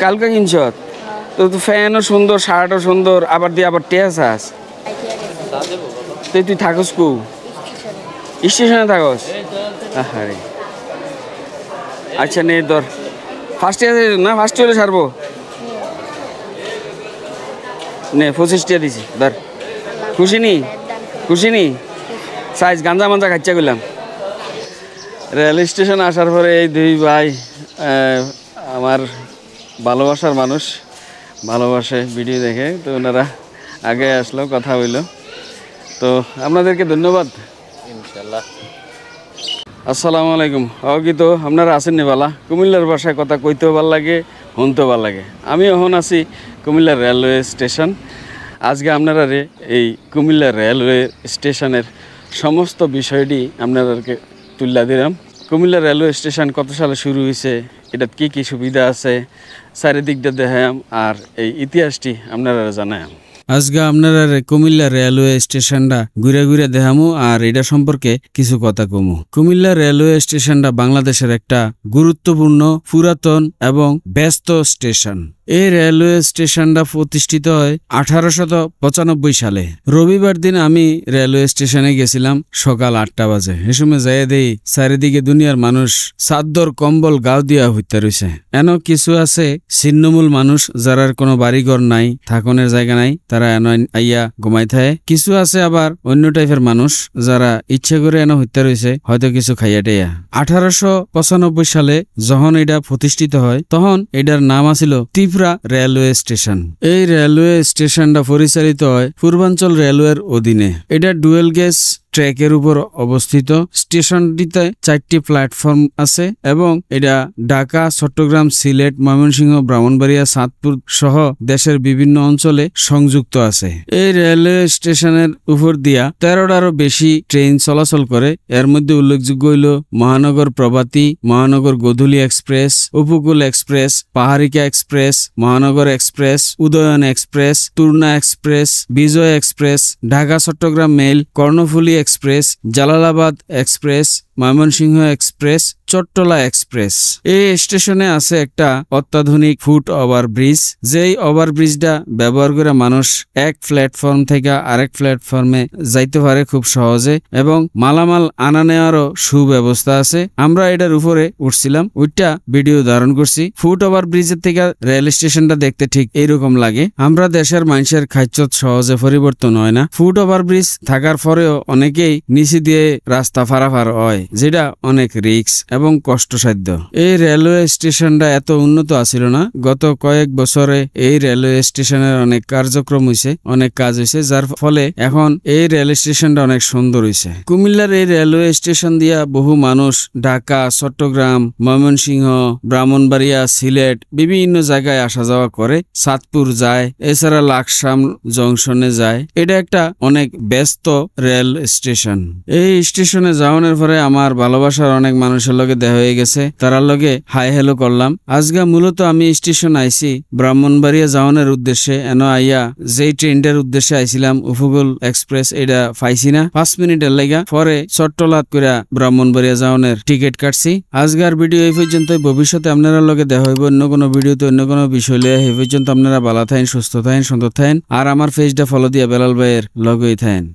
কালকে কিনছ তো ফ্যানও সুন্দর শার্টও সুন্দর আবার দিয়ে আবার টেস আস তুই থাকস কু স্টেশনে থাকস আরে আচ্ছা নে ধর ফার্স্ট ইয়ার না ফার্স্ট ইয়ারে ছাড়বো নে 25 টাকা দিছি ধর খুশি নি সাইজ গাঞ্জা মাঞ্জা খাচ্চা করলাম রেল স্টেশন আসার পরে এই দুই ভাই আমার ভালোবাসার মানুষ ভালোবাসে ভিডিও দেখে তো ওনারা আগে আসলো কথা হইল তো আপনাদেরকে ধন্যবাদ ইনশাআল্লাহ আসসালামু আলাইকুম কি তো আপনারা আছেন নি বালা কুমিল্লার ভাষায় কথা কইতেও ভাল লাগে শুনতেও ভাল লাগে আমি এখন আছি কুমিল্লা রেলওয়ে স্টেশন আজকে আপনারা এই কুমিল্লা রেলওয়ে স্টেশনের সমস্ত বিষয়টি আপনাদেরকে তুলে দিলাম কুমিল্লা রেলওয়ে স্টেশন কত সালে শুরু হয়েছে এটা কি কি সুবিধা আছে চারিদিকটা দেখাম আর এই ইতিহাসটি আপনারা জানাম আজকে আপনারা কুমিল্লা রেলওয়ে স্টেশনটা ঘুরে ঘুরে দেখামু আর এটা সম্পর্কে কিছু কথা কমু কুমিল্লা রেলওয়ে স্টেশনটা বাংলাদেশের একটা গুরুত্বপূর্ণ পুরাতন এবং ব্যস্ত স্টেশন এই রেলওয়ে স্টেশনটা প্রতিষ্ঠিত হয় 1895 সালে রবিবার দিন আমি রেলওয়ে স্টেশনে গেছিলাম সকাল 8টা বাজে এ সময় যাই দেই চারিদিকে দুনিয়ার মানুষ চাদর কম্বল গাও দিয়া হইতে রয়েছে এন কিছু আছে ছিন্নমূল মানুষ যারার কোনো বাড়িঘর নাই থাকনের জায়গা নাই তারা এন আইয়া ঘুমাই থাকে কিছু আছে আবার অন্য টাইপের মানুষ যারা ইচ্ছে করে এন হইতে রয়েছে হয়তো কিছু খাইয়া টেয়া 1895 সালে যখন এটা প্রতিষ্ঠিত হয় তখন এটার নাম আছিল রেলওয়ে স্টেশন এই রেলওয়ে স্টেশনটা পরিচালিত হয় পূর্বাঞ্চল রেলওয়ের অধীনে এটা ডুয়েল গেজ ট্র্যাকের উপর অবস্থিত স্টেশনটিতে 4টি প্ল্যাটফর্ম আছে এবং এটা ঢাকা চট্টগ্রাম সিলেট ময়মনসিংহ ব্রাহ্মণবাড়িয়া চাঁদপুর সহ দেশের বিভিন্ন অঞ্চলে সংযুক্ত আছে এই রেলওয়ে স্টেশনের উপর দিয়া 13টারও বেশি ট্রেন চলাচল করে এর মধ্যে উল্লেখযোগ্য হইল Mahanagar Provati Mahanagar Godhuli express Upakul express Paharika express Mahanagar express Udayan express Turna express Bijoy express Dhaka Chattogram mail Karnaphuli express Jalalabad express Mymensingh express Chattala express এই স্টেশনে আছে একটা অত্যাধুনিক ফুট ওভারব্রিজ যেই ওভারব্রিজটা ব্যবহার করে মানুষ এক প্ল্যাটফর্ম থেকে আরেক প্ল্যাটফর্মে যাইতে পারে খুব সহজে এবং মালামাল আনা নেওয়ারও সুব্যবস্থা আছে আমরা এটার উপরে উঠছিলাম ওইটা ভিডিও ধারণ করছি ফুট ওভারব্রিজের থেকে রেল স্টেশনটা দেখতে ঠিক এইরকম লাগে আমরা দেশের মানুষের খাদ্যত সহজে পরিবর্তন হয় না ফুট ওভারব্রিজ থাকার পরেও অনেকেই নিচে দিয়ে রাস্তা পারাপার হয় যেটা অনেক রিস্ক এবং কষ্টসাধ্য এই রেলওয়ে স্টেশনটা এত উন্নত আছিল না গত কয়েক বছরে এই রেলওয়ে স্টেশনের অনেক কার্যক্রম হয়েছে অনেক কাজ হয়েছে যার ফলে এখন এই রেল স্টেশনটা অনেক সুন্দর হয়েছে কুমিল্লার এই রেলওয়ে স্টেশন দিয়া বহু মানুষ ঢাকা চট্টগ্রাম ময়মনসিংহ ব্রাহ্মণবাড়িয়া সিলেট বিভিন্ন জায়গায় আসা যাওয়া করে চাঁদপুর যায় এছাড়া লাকসাম জংশনে যায় এটা একটা অনেক ব্যস্ত রেল স্টেশন এই স্টেশনে যাওয়ানোর পরে আমার ভালোবাসার অনেক মানুষের লগে দেখা হয়ে গেছে তারার লগে হাই হ্যালো করলাম আজকে মূলত আমি স্টেশন আইছি ব্রাহ্মণবাড়িয়া যাওয়ানোর উদ্দেশ্যে এন আইয়া যেই ট্রেনটার উদ্দেশ্যে আইছিলাম উপকূল এক্সপ্রেস এটা পাইছি না 5 মিনিটের লেগা পরে চট্টলাত করে ব্রাহ্মণবাড়িয়া যাওয়ানোর টিকিট কাটছি আজকের ভিডিও এই পর্যন্ত ভবিষ্যতে আপনারা লগে দেখা হইব অন্য কোনো ভিডিওতে অন্য কোনো বিষয় লিয়ে এই পর্যন্ত আপনারা ভালো থাকেন সুস্থ থাকেন সুন্দর থাকেন আর আমার পেজটা ফলো দিয়া বেলাল ভাইয়ের লগেই থাকেন।